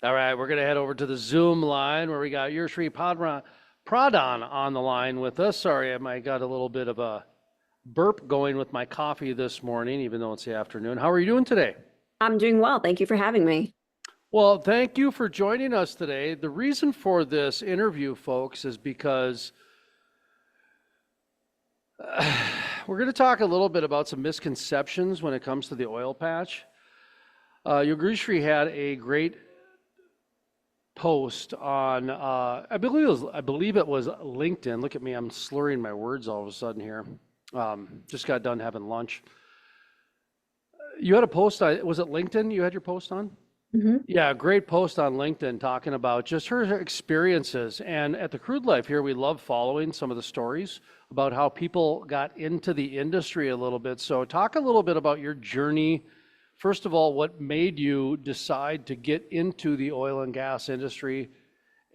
All right, we're going to head over to the Zoom line where we got your Sri Pradhan on the line with us. Sorry, I got a little bit of a burp going with my coffee this morning, even though it's the afternoon. How are you doing today? I'm doing well. Thank you for having me. Well, thank you for joining us today. The reason for this interview, folks, is because we're going to talk a little bit about some misconceptions when it comes to the oil patch. Yogeshri had a great post on I believe it was LinkedIn. Look at me, I'm slurring my words all of a sudden here. Just got done having lunch. You had a post on, was it LinkedIn you had your post on? Hmm. Yeah, great post on LinkedIn talking about just her experiences. And at the Crude Life here, we love following some of the stories about how people got into the industry a little bit. So talk a little bit about your journey. First of all, what made you decide to get into the oil and gas industry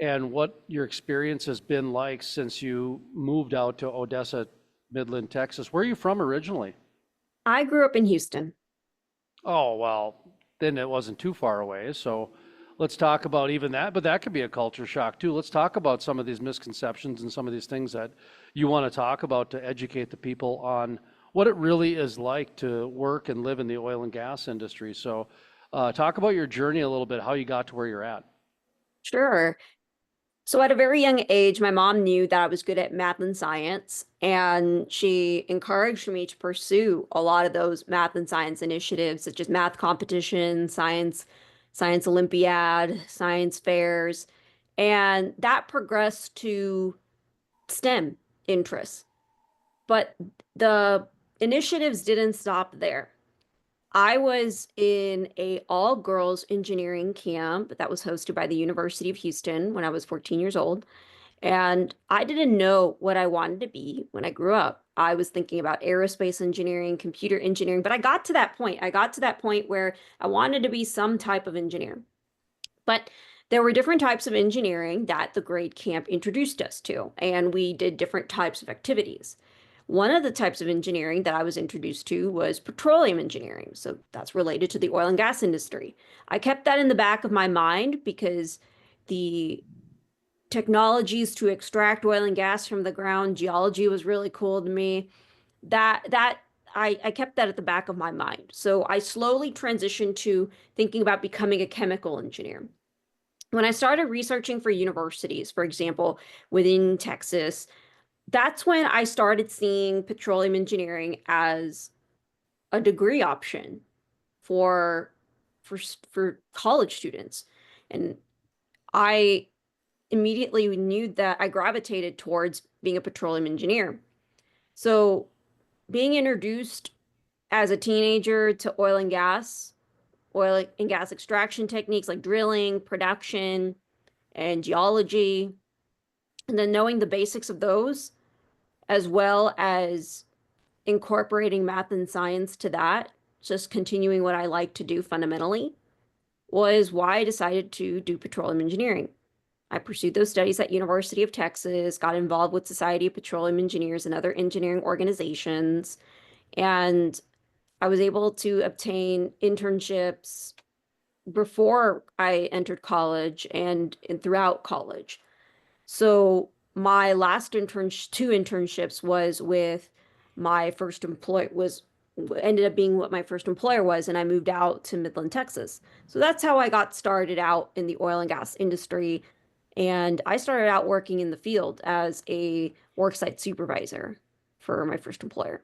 and what your experience has been like since you moved out to Odessa, Midland, Texas. Where are you from originally? I grew up in Houston. Oh, well, then it wasn't too far away. So let's talk about even that, but that could be a culture shock too. Let's talk about some of these misconceptions and some of these things that you want to talk about to educate the people on what it really is like to work and live in the oil and gas industry. So talk about your journey a little bit, how you got to where you're at. Sure. So at a very young age, my mom knew that I was good at math and science, and she encouraged me to pursue a lot of those math and science initiatives, such as math competition, science Olympiad, science fairs, and that progressed to STEM interests. But the initiatives didn't stop there. I was in a all-girls engineering camp that was hosted by the University of Houston when I was 14 years old. And I didn't know what I wanted to be when I grew up. I was thinking about aerospace engineering, computer engineering, but I got to that point. I got to that point where I wanted to be some type of engineer. But there were different types of engineering that the grade camp introduced us to, and we did different types of activities. One of the types of engineering that I was introduced to was petroleum engineering. So that's related to the oil and gas industry. I kept that in the back of my mind because the technologies to extract oil and gas from the ground, geology was really cool to me. I kept that at the back of my mind. So I slowly transitioned to thinking about becoming a chemical engineer. When I started researching for universities, for example, within Texas, that's when I started seeing petroleum engineering as a degree option for for college students. And I immediately knew that I gravitated towards being a petroleum engineer. So being introduced as a teenager to oil and gas extraction techniques like drilling, production, and geology, and then knowing the basics of those, as well as incorporating math and science to that, just continuing what I like to do fundamentally, was why I decided to do petroleum engineering. I pursued those studies at University of Texas, got involved with Society of Petroleum Engineers and other engineering organizations, and I was able to obtain internships before I entered college and throughout college. So my last two internships was with my first employer was ended up being what my first employer was, and I moved out to Midland, Texas. So that's how I got started out in the oil and gas industry. And I started out working in the field as a worksite supervisor for my first employer.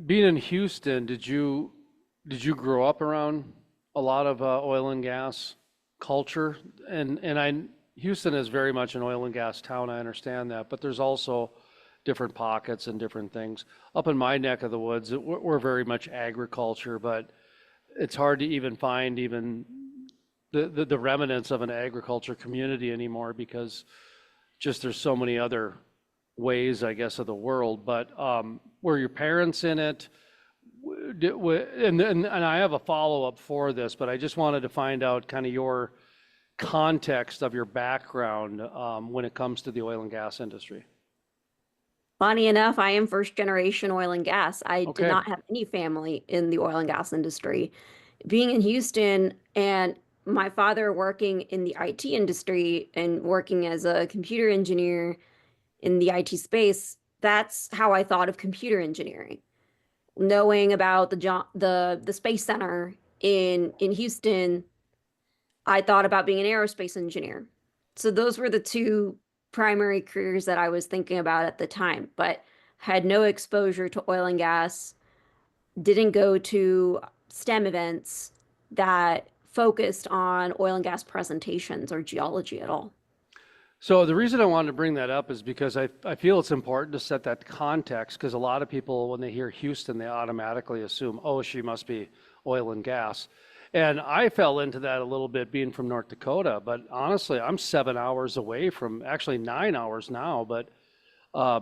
Being in Houston, did you grow up around a lot of oil and gas culture? And I Houston is very much an oil and gas town. I understand that, but there's also different pockets and different things. Up in my neck of the woods, we're very much agriculture, but it's hard to even find even the remnants of an agriculture community anymore because just there's so many other ways, I guess, of the world. But were your parents in it? And I have a follow-up for this, but I just wanted to find out kind of your context of your background when it comes to the oil and gas industry. Funny enough, I am first generation oil and gas. I did Okay. not have any family in the oil and gas industry. being in Houston and my father working in the IT industry and working as a computer engineer in the IT space, that's how I thought of computer engineering. Knowing about the Space Center in Houston, I thought about being an aerospace engineer. So those were the two primary careers that I was thinking about at the time, but had no exposure to oil and gas, didn't go to STEM events that focused on oil and gas presentations or geology at all. So the reason I wanted to bring that up is because I feel it's important to set that context because a lot of people, when they hear Houston, they automatically assume, oh, she must be oil and gas. And I fell into that a little bit being from North Dakota, but honestly, I'm 7 hours away from, actually 9 hours now, but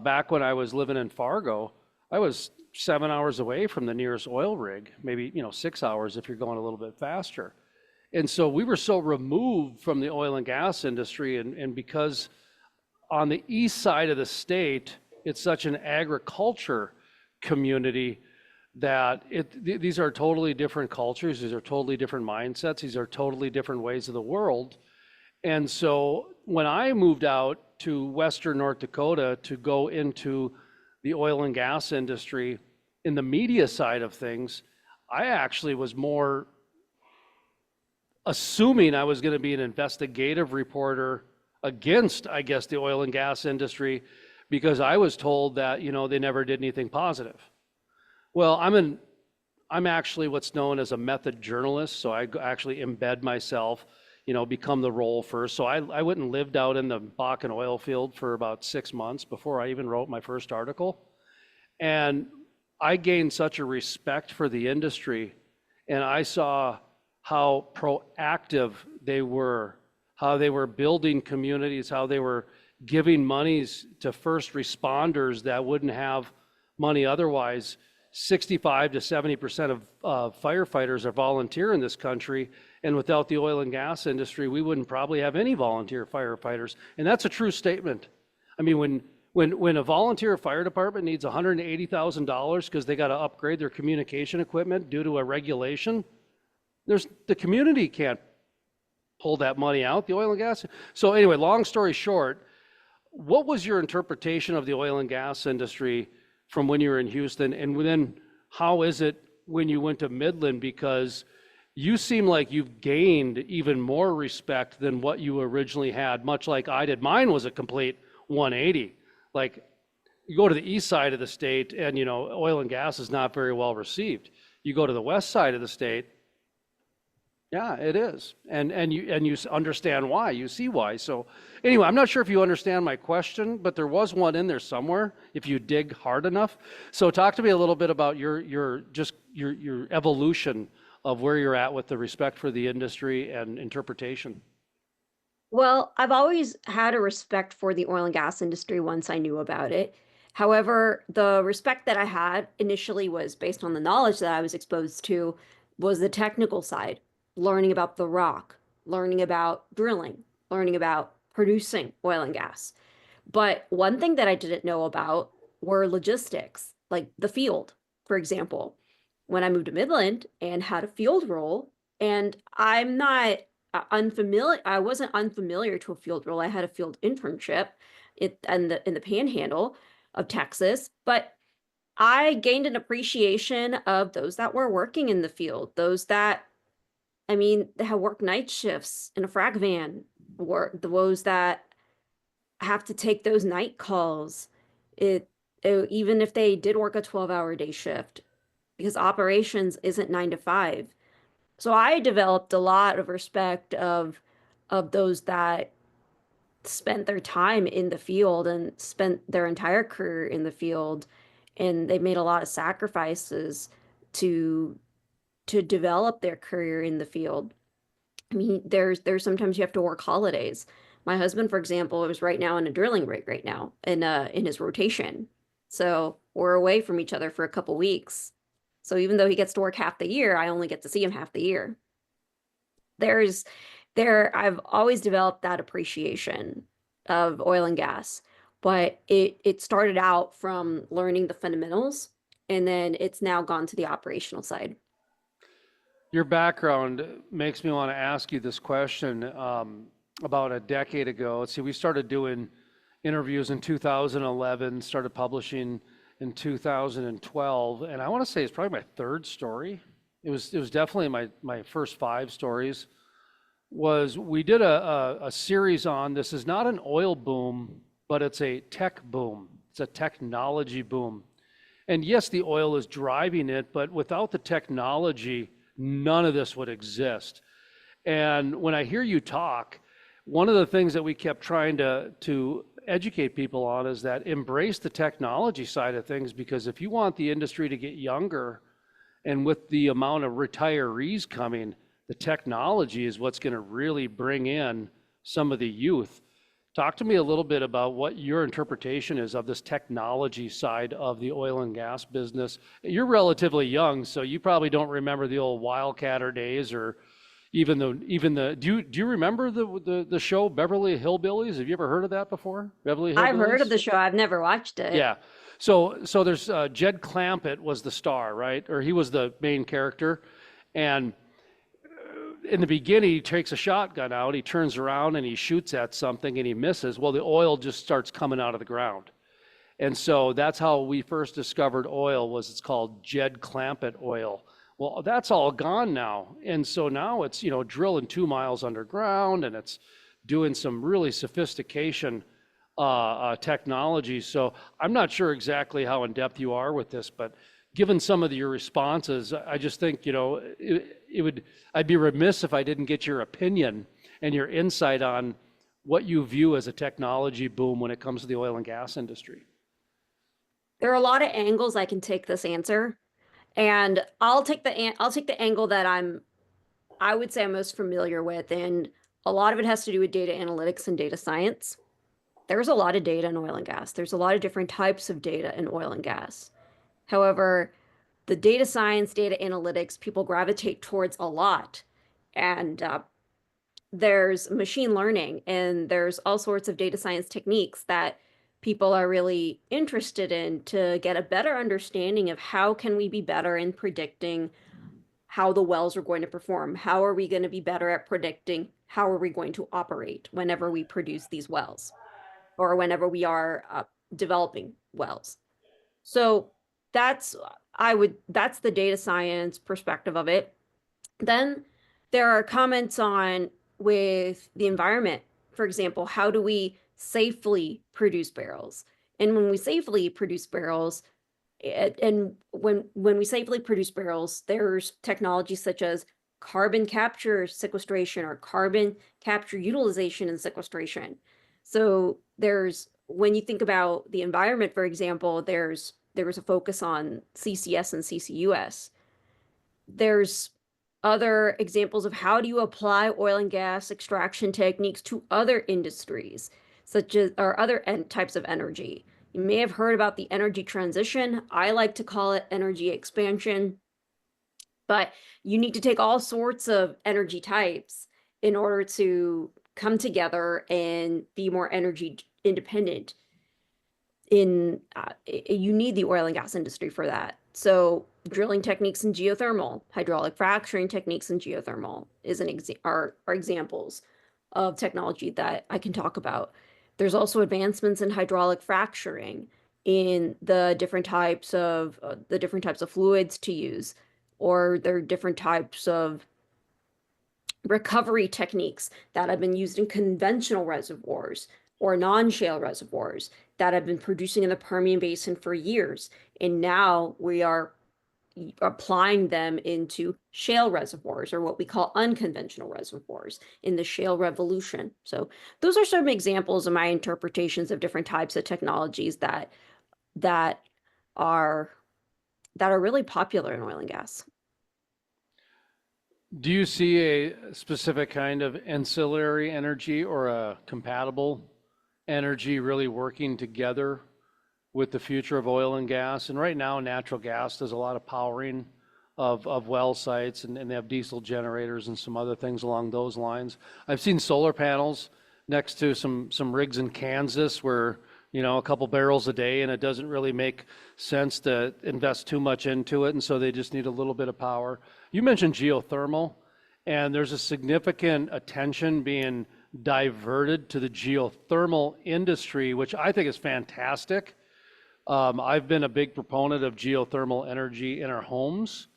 back when I was living in Fargo, I was 7 hours away from the nearest oil rig, maybe, 6 hours if you're going a little bit faster. And so we were so removed from the oil and gas industry, and because on the east side of the state, it's such an agriculture community that these are totally different cultures, these are totally different mindsets, these are totally different ways of the world. And so when I moved out to Western North Dakota to go into the oil and gas industry in the media side of things, I actually was more assuming I was going to be an investigative reporter against, I guess, the oil and gas industry because I was told that, they never did anything positive. Well, I'm actually what's known as a method journalist, so I actually embed myself, become the role first. So I went and lived out in the Bakken oil field for about 6 months before I even wrote my first article. And I gained such a respect for the industry, and I saw how proactive they were, how they were building communities, how they were giving monies to first responders that wouldn't have money otherwise. 65 to 70% of firefighters are volunteer in this country, and without the oil and gas industry, we wouldn't probably have any volunteer firefighters. And that's a true statement. I mean, when a volunteer fire department needs $180,000 because they got to upgrade their communication equipment due to a regulation, the community can't pull that money out, the oil and gas. So anyway, long story short, what was your interpretation of the oil and gas industry from when you were in Houston? And then how is it when you went to Midland? Because you seem like you've gained even more respect than what you originally had, much like I did. Mine was a complete 180. Like, you go to the east side of the state and, oil and gas is not very well received. You go to the west side of the state, yeah, it is. And you understand why, you see why. So anyway, I'm not sure if you understand my question, but there was one in there somewhere if you dig hard enough. So talk to me a little bit about your evolution of where you're at with the respect for the industry and interpretation. Well, I've always had a respect for the oil and gas industry once I knew about it. However, the respect that I had initially was based on the knowledge that I was exposed to was the technical side, learning about the rock, learning about drilling, learning about producing oil and gas. But one thing that I didn't know about were logistics, like the field, for example. When I moved to Midland and had a field role, and I'm not unfamiliar, I wasn't unfamiliar to a field role. I had a field internship in the Panhandle of Texas, but I gained an appreciation of those that were working in the field, those that, I mean, that have worked night shifts in a frac van, work those that have to take those night calls. Even if they did work a 12-hour day shift, because operations isn't 9 to 5. So I developed a lot of respect of those that spent their time in the field and spent their entire career in the field, and they made a lot of sacrifices to to develop their career in the field. I mean, there's sometimes you have to work holidays. My husband, for example, is right now in a drilling rig right now in his rotation. So we're away from each other for a couple weeks. So even though he gets to work half the year, I only get to see him half the year. There's I've always developed that appreciation of oil and gas, but it started out from learning the fundamentals, and then it's now gone to the operational side. Your background makes me want to ask you this question. About a decade ago, let's see, we started doing interviews in 2011, started publishing in 2012, and I want to say it's probably my third story. It was definitely my first five stories. Was we did a series on this is not an oil boom, but it's a tech boom. It's a technology boom. And yes, the oil is driving it, but without the technology, none of this would exist. And when I hear you talk, one of the things that we kept trying to educate people on is that embrace the technology side of things, because if you want the industry to get younger, and with the amount of retirees coming, the technology is what's going to really bring in some of the youth. Talk to me a little bit about what your interpretation is of this technology side of the oil and gas business. You're relatively young, so you probably don't remember the old Wildcatter days, or even the do you remember the show Beverly Hillbillies? Have you ever heard of that before? Beverly I've heard of Hillbillies? the show. I've never watched it. Yeah. So there's Jed Clampett was the star, right? Or he was the main character. And in the beginning, he takes a shotgun out, he turns around and he shoots at something and he misses. Well, the oil just starts coming out of the ground. And so that's how we first discovered oil. Was it's called Jed Clampett oil. Well, that's all gone now. And so now it's, drilling 2 miles underground, and it's doing some really sophistication technology. So I'm not sure exactly how in depth you are with this, but given some of your responses, I just think, I'd be remiss if I didn't get your opinion and your insight on what you view as a technology boom when it comes to the oil and gas industry. There are a lot of angles I can take this answer, and I'll take the angle that I would say I'm most familiar with, and a lot of it has to do with data analytics and data science. There's a lot of data in oil and gas. There's a lot of different types of data in oil and gas. However, the data science, data analytics, people gravitate towards a lot. And there's machine learning, and there's all sorts of data science techniques that people are really interested in to get a better understanding of how can we be better in predicting how the wells are going to perform. How are we going to be better at predicting how are we going to operate whenever we produce these wells, or whenever we are developing wells. So that's that's the data science perspective of it. Then there are comments on with the environment. For example, how do we safely produce barrels? And when we safely produce barrels, and when we safely produce barrels, there's technologies such as carbon capture sequestration, or carbon capture utilization and sequestration. So when you think about the environment, for example, there was a focus on CCS and CCUS. There's other examples of how do you apply oil and gas extraction techniques to other industries, such as or other types of energy. You may have heard about the energy transition. I like to call it energy expansion. But you need to take all sorts of energy types in order to come together and be more energy independent. You need the oil and gas industry for that. So drilling techniques in geothermal, hydraulic fracturing techniques in geothermal are examples of technology that I can talk about. There's also advancements in hydraulic fracturing, in the different types of fluids to use, or there are different types of recovery techniques that have been used in conventional reservoirs or non-shale reservoirs that have been producing in the Permian Basin for years. And now we are applying them into shale reservoirs, or what we call unconventional reservoirs, in the shale revolution. So those are some examples of my interpretations of different types of technologies that are really popular in oil and gas. Do you see a specific kind of ancillary energy or a compatible energy really working together with the future of oil and gas? And right now, natural gas does a lot of powering of well sites, and they have diesel generators and some other things along those lines. I've seen solar panels next to some rigs in Kansas where a couple barrels a day, and it doesn't really make sense to invest too much into it, and so they just need a little bit of power. You mentioned geothermal, and there's a significant attention being diverted to the geothermal industry, which I think is fantastic. I've been a big proponent of geothermal energy in our homes.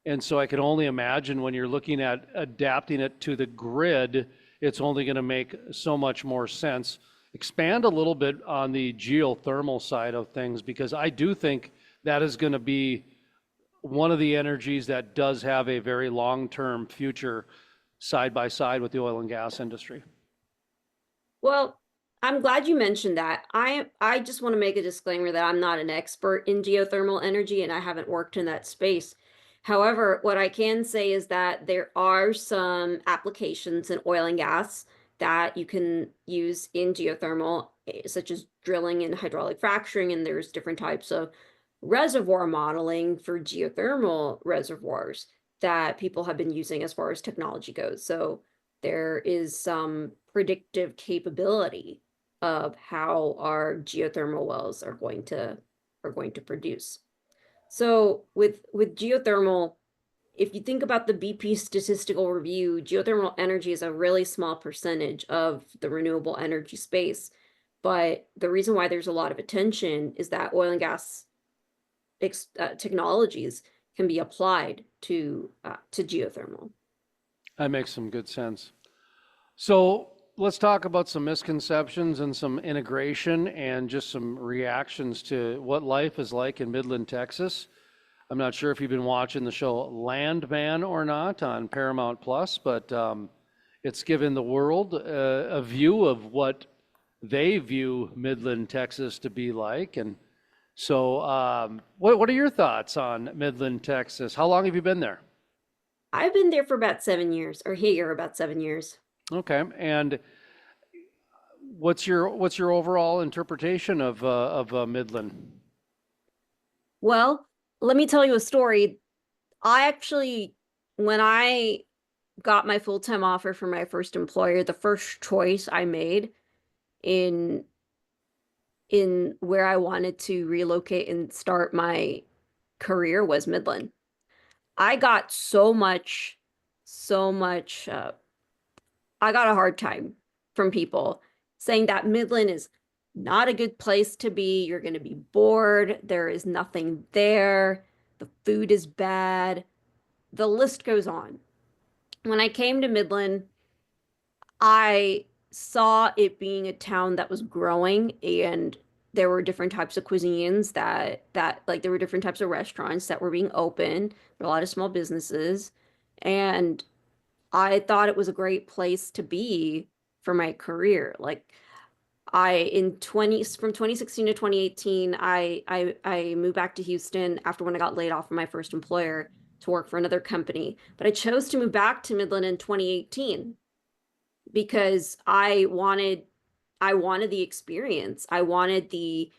And so I can only imagine when you're looking at adapting it to the grid, it's only going to make so much more sense. Expand a little bit on the geothermal side of things, because I do think that is going to be one of the energies that does have a very long-term future side by side with the oil and gas industry. Well, I'm glad you mentioned that. I just want to make a disclaimer that I'm not an expert in geothermal energy and I haven't worked in that space. However, what I can say is that there are some applications in oil and gas that you can use in geothermal, such as drilling and hydraulic fracturing, and there's different types of reservoir modeling for geothermal reservoirs that people have been using as far as technology goes. So there is some predictive capability of how our geothermal wells are going to produce. So with geothermal, if you think about the BP statistical review, geothermal energy is a really small percentage of the renewable energy space. But the reason why there's a lot of attention is that oil and gas technologies can be applied to geothermal. That makes some good sense. So let's talk about some misconceptions and some integration and just some reactions to what life is like in Midland, Texas. I'm not sure if you've been watching the show Landman or not on Paramount Plus, but it's given the world a view of what they view Midland, Texas to be like. And so, what are your thoughts on Midland, Texas? How long have you been there? I've been there for about 7 years, or here about 7 years. Okay, and what's your overall interpretation of Midland? Well, let me tell you a story. I actually, when I got my full-time offer from my first employer, the first choice I made in where I wanted to relocate and start my career was Midland. I got so much, I got a hard time from people saying that Midland is not a good place to be. You're going to be bored. There is nothing there. The food is bad. The list goes on. When I came to Midland, I saw it being a town that was growing, and there were different types of cuisines that like there were different types of restaurants that were being opened. There were a lot of small businesses, and I thought it was a great place to be for my career. Like I in 20 from 2016 to 2018, I moved back to Houston after when I got laid off from my first employer to work for another company. But I chose to move back to Midland in 2018 because I wanted the experience. I wanted to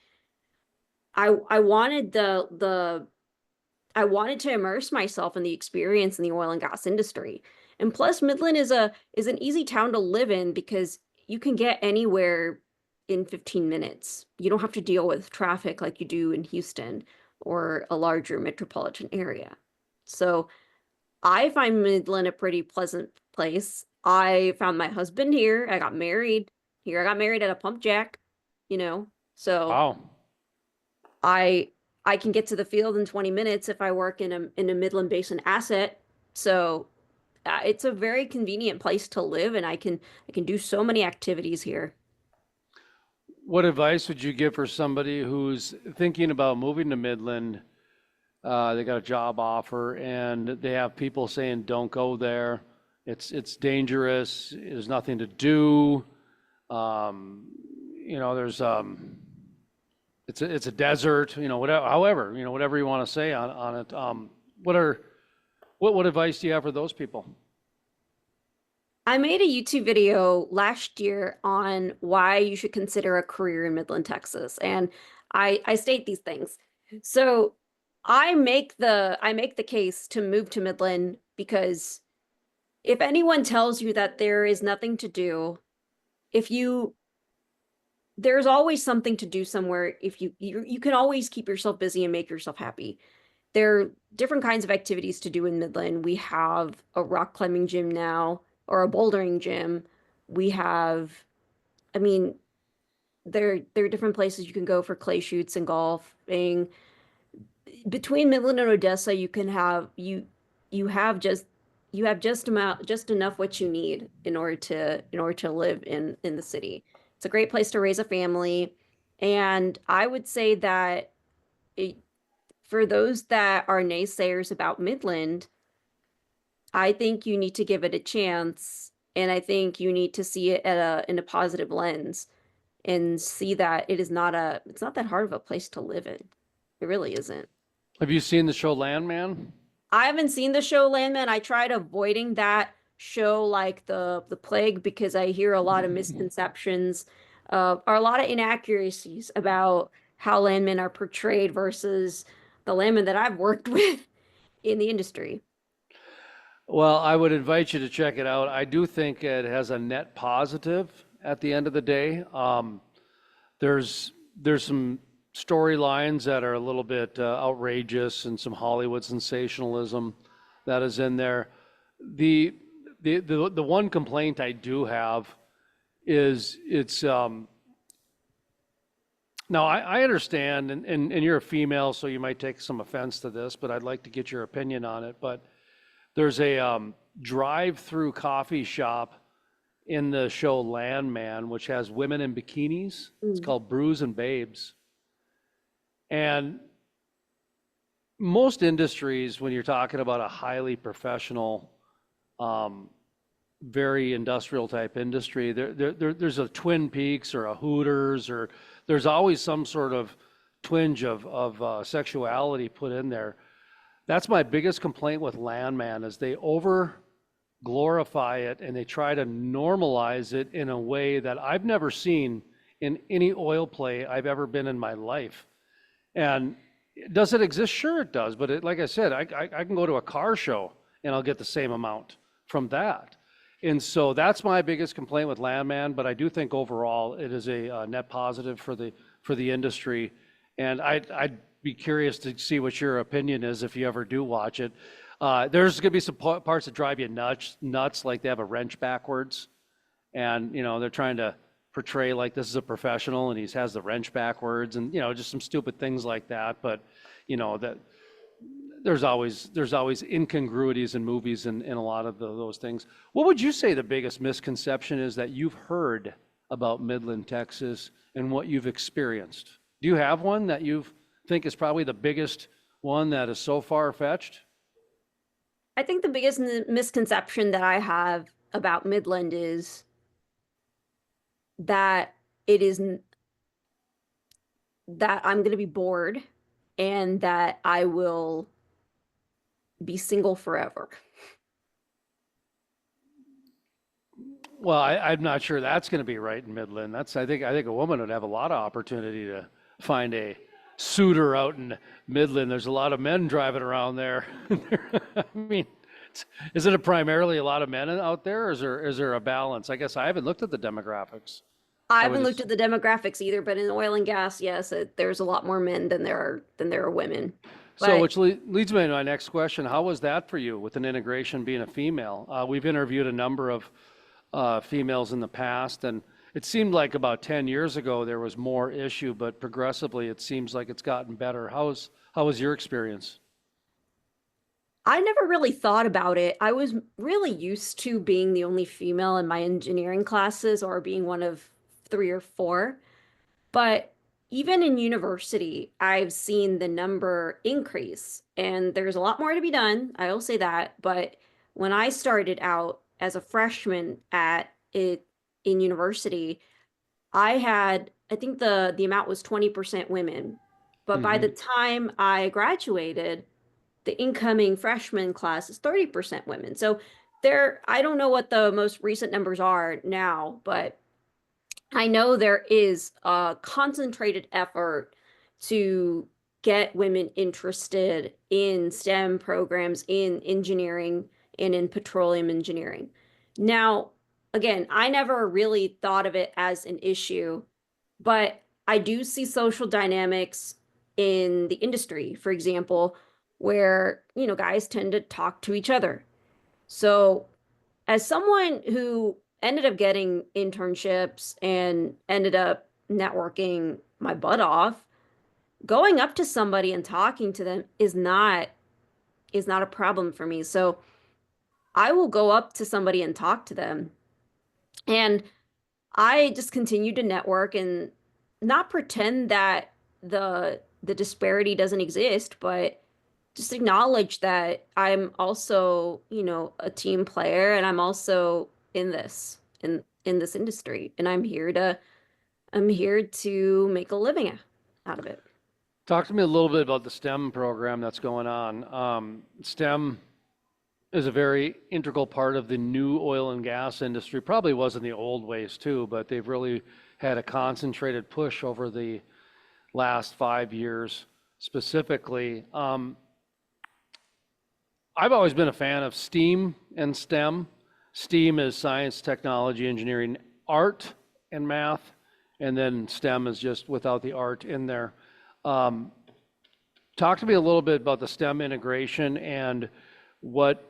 immerse myself in the experience in the oil and gas industry. And plus Midland is an easy town to live in because you can get anywhere in 15 minutes. You don't have to deal with traffic like you do in Houston or a larger metropolitan area. So I find Midland a pretty pleasant place. I found my husband here. I got married here. I got married at a pump jack, you know. So Wow. I I can get to the field in 20 minutes if I work in a Midland Basin asset. So it's a very convenient place to live, and I can do so many activities here. What advice would you give for somebody who's thinking about moving to Midland? They got a job offer and they have people saying, "Don't go there. It's dangerous. There's nothing to do. Um, there's it's a desert. Whatever. However, whatever you want to say on it. What are what advice do you have for those people?" I made a YouTube video last year on why you should consider a career in Midland, Texas, and I state these things. So I make the case to move to Midland because if anyone tells you that there is nothing to do, if you there's always something to do somewhere if you can always keep yourself busy and make yourself happy. There are different kinds of activities to do in Midland. We have a rock climbing gym now, or a bouldering gym. We have, I mean, there are different places you can go for clay shoots and golfing. Between Midland and Odessa, you have just enough what you need in order to live in the city. It's a great place to raise a family, and I would say that it, for those that are naysayers about Midland, I think you need to give it a chance, and I think you need to see it at in a positive lens and see that it's not that hard of a place to live in. It really isn't. Have you seen the show Landman? I haven't seen the show Landman. I tried avoiding that show like the plague because I hear a lot of misconceptions, or a lot of inaccuracies about how landmen are portrayed versus the landmen that I've worked with in the industry. Well, I would invite you to check it out. I do think it has a net positive at the end of the day. There's some storylines that are a little bit outrageous and some Hollywood sensationalism that is in there. The the one complaint I do have is it's now I understand and you're a female, so you might take some offense to this, but I'd like to get your opinion on it. But there's a drive-through coffee shop in the show Landman, which has women in bikinis. It's Mm. called Brews and Babes. And most industries, when you're talking about a highly professional, um, very industrial type industry, there's a Twin Peaks or a Hooters, or there's always some sort of twinge of sexuality put in there. That's my biggest complaint with Landman is they over glorify it and they try to normalize it in a way that I've never seen in any oil play I've ever been in my life. And does it exist? Sure it does. But like I said, I can go to a car show and I'll get the same amount from that. And so that's my biggest complaint with Landman. But I do think overall it is a net positive for the industry. And I'd be curious to see what your opinion is if you ever do watch it. There's going to be some parts that drive you nuts, like they have a wrench backwards, and they're trying to portray like this is a professional, and he has the wrench backwards, and just some stupid things like that. But that there's always incongruities in movies and in a lot of those things. What would you say the biggest misconception is that you've heard about Midland, Texas, and what you've experienced? Do you have one that you think is probably the biggest one that is so far-fetched? I think the biggest misconception that I have about Midland is that it is that I'm going to be bored and that I will be single forever. Well, I'm not sure that's going to be right in Midland. I think a woman would have a lot of opportunity to find a suitor out in Midland. There's a lot of men driving around there. I mean, is it primarily a lot of men out there, or is there a balance? I guess I haven't looked at the demographics. I I would haven't looked just at the demographics either, but in oil and gas, yes, there's a lot more men than there are women. So, But which leads me to my next question. How was that for you with an integration being a female? We've interviewed a number of females in the past, and it seemed like about 10 years ago there was more issue, but progressively it seems like it's gotten better. How was your experience? I never really thought about it. I was really used to being the only female in my engineering classes or being one of three or four. But even in university, I've seen the number increase, and there's a lot more to be done. I will say that. But when I started out as a freshman at it in university, I think the amount was 20% women. But by Hmm. the time I graduated, the incoming freshman class is 30% women. So I don't know what the most recent numbers are now, but I know there is a concentrated effort to get women interested in STEM programs, in engineering, and in petroleum engineering. Now, again, I never really thought of it as an issue But I do see social dynamics in the industry, for example, where, guys tend to talk to each other. So, as someone who ended up getting internships and ended up networking my butt off, going up to somebody and talking to them is not a problem for me. So, I will go up to somebody and talk to them. And I just continue to network and not pretend that the disparity doesn't exist, but just acknowledge that I'm also, a team player and I'm also in this industry and I'm here to make a living out of it. Talk to me a little bit about the STEM program that's going on. STEM is a very integral part of the new oil and gas industry. Probably was in the old ways too, but they've really had a concentrated push over the last 5 years specifically. I've always been a fan of STEAM and STEM. STEAM is science, technology, engineering, art, and math, and then STEM is just without the art in there. Um, Talk to me a little bit about the STEM integration and what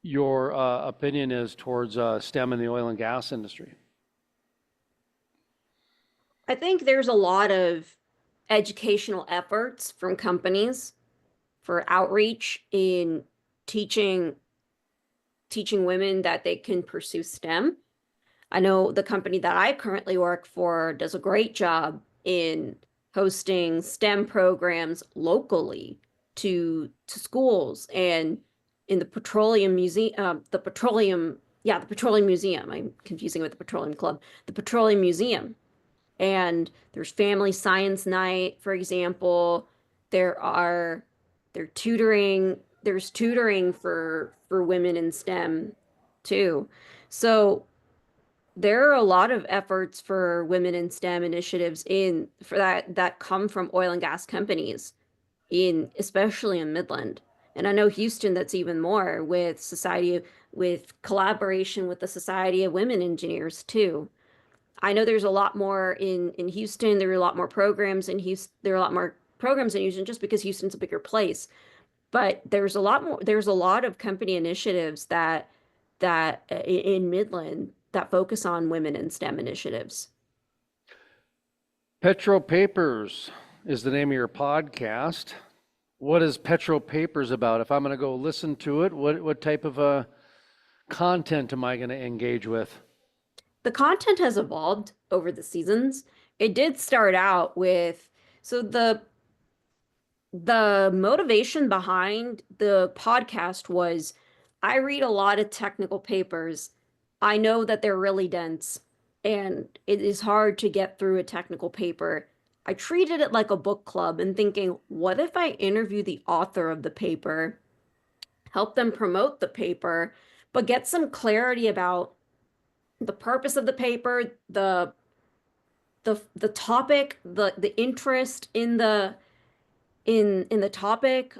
your opinion is towards STEM in the oil and gas industry. I think there's a lot of educational efforts from companies for outreach in teaching teaching women that they can pursue STEM. I know the company that I currently work for does a great job in hosting STEM programs locally to schools and in the petroleum museum, the petroleum museum. I'm confusing it with the petroleum club, the petroleum museum. And there's family science night, for example. There are there's tutoring for women in STEM too. So there are a lot of efforts for women in STEM initiatives in for that come from oil and gas companies in especially in Midland. And I know Houston that's even more with collaboration with the Society of Women Engineers too. I know there's a lot more in Houston. There are a lot more programs in Houston. There are a lot more programs in Houston just because Houston's a bigger place. But there's a lot more. There's a lot of company initiatives that in Midland that focus on women in STEM initiatives. Petro Papers is the name of your podcast. What is Petro Papers about? If I'm going to go listen to it, what type of content am I going to engage with? The content has evolved over the seasons. It did start out with so the motivation behind the podcast was I read a lot of technical papers. I know that they're really dense and it is hard to get through a technical paper. I treated it like a book club and thinking, what if I interview the author of the paper, help them promote the paper, but get some clarity about the purpose of the paper, the topic, the interest in the topic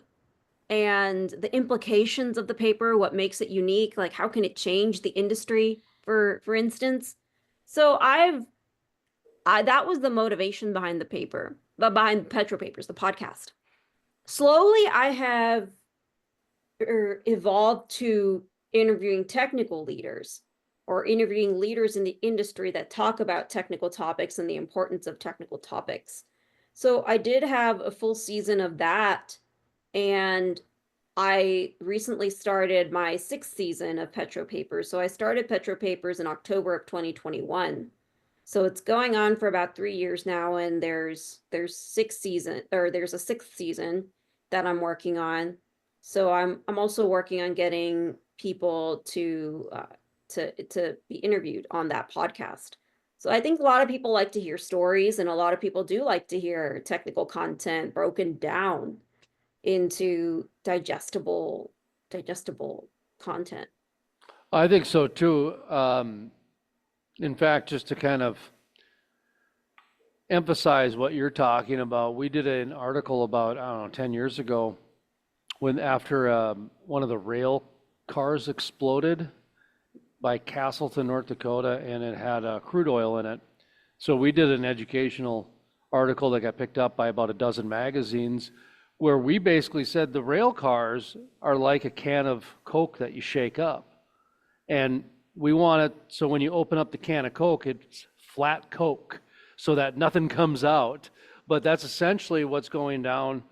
and the implications of the paper, what makes it unique, like how can it change the industry, for instance. So I that was the motivation behind the paper, but behind Petro Papers, the podcast. Slowly, I have evolved to interviewing technical leaders or interviewing leaders in the industry that talk about technical topics and the importance of technical topics. So I did have a full season of that, and I recently started my sixth season of Petro Papers. So I started Petro Papers in October of 2021. So it's going on for about 3 years now, and there's a sixth season that I'm working on. So I'm also working on getting people to be interviewed on that podcast. So I think a lot of people like to hear stories, and a lot of people do like to hear technical content broken down into digestible content. I think so too. In fact, just to kind of emphasize what you're talking about, we did an article about, I don't know, 10 years ago when after one of the rail cars exploded by Castleton, North Dakota, and it had crude oil in it. So we did an educational article that got picked up by about a dozen magazines where we basically said the rail cars are like a can of Coke that you shake up. And we want it so when you open up the can of Coke, it's flat Coke so that nothing comes out. But that's essentially what's going down,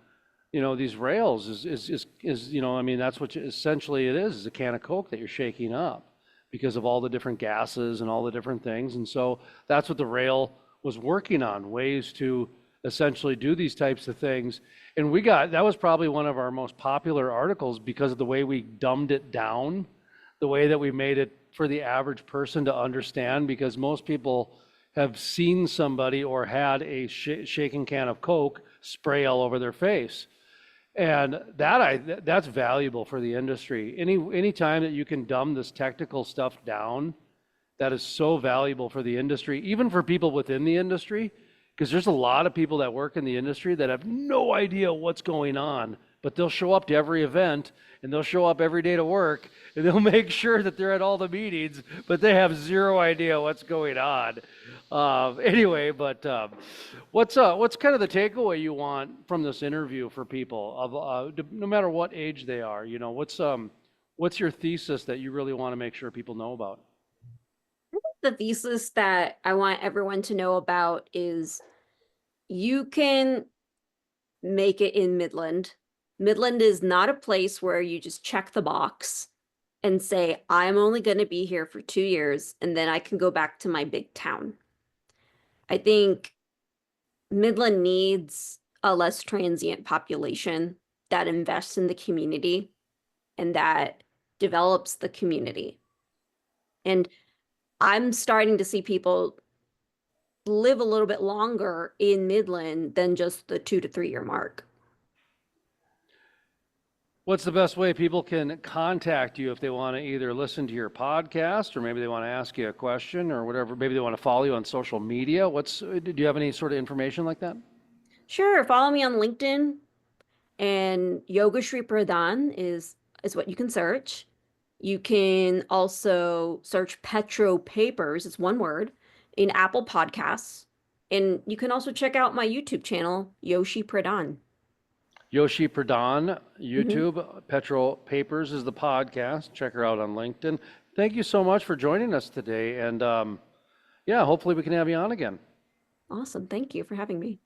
these rails is, I mean, that's what essentially it is a can of Coke that you're shaking up because of all the different gases and all the different things. And so that's what the rail was working on, ways to essentially do these types of things. And that was probably one of our most popular articles because of the way we dumbed it down, the way that we made it for the average person to understand, because most people have seen somebody or had a shaking can of Coke spray all over their face. And that's valuable for the industry. Any time that you can dumb this technical stuff down, that is so valuable for the industry, even for people within the industry, because there's a lot of people that work in the industry that have no idea what's going on, but they'll show up to every event and they'll show up every day to work and they'll make sure that they're at all the meetings, but they have zero idea what's going on. Anyway, but what's kind of the takeaway you want from this interview for people of no matter what age they are? What's your thesis that you really want to make sure people know about? The thesis that I want everyone to know about is you can make it in Midland. Midland is not a place where you just check the box and say, I'm only going to be here for 2 years and then I can go back to my big town. I think Midland needs a less transient population that invests in the community and that develops the community. And I'm starting to see people live a little bit longer in Midland than just the 2 to 3 year mark. What's the best way people can contact you if they want to either listen to your podcast or maybe they want to ask you a question or whatever? Maybe they want to follow you on social media. Do you have any sort of information like that? Sure, follow me on LinkedIn, and Yoga Shri Pradhan is what you can search. You can also search Petro Papers, it's one word, in Apple Podcasts. And you can also check out my YouTube channel, Yoshi Pradhan. Yoshi Pradhan, YouTube, Petro Papers is the podcast. Check her out on LinkedIn. Thank you so much for joining us today. And yeah, hopefully we can have you on again. Awesome. Thank you for having me.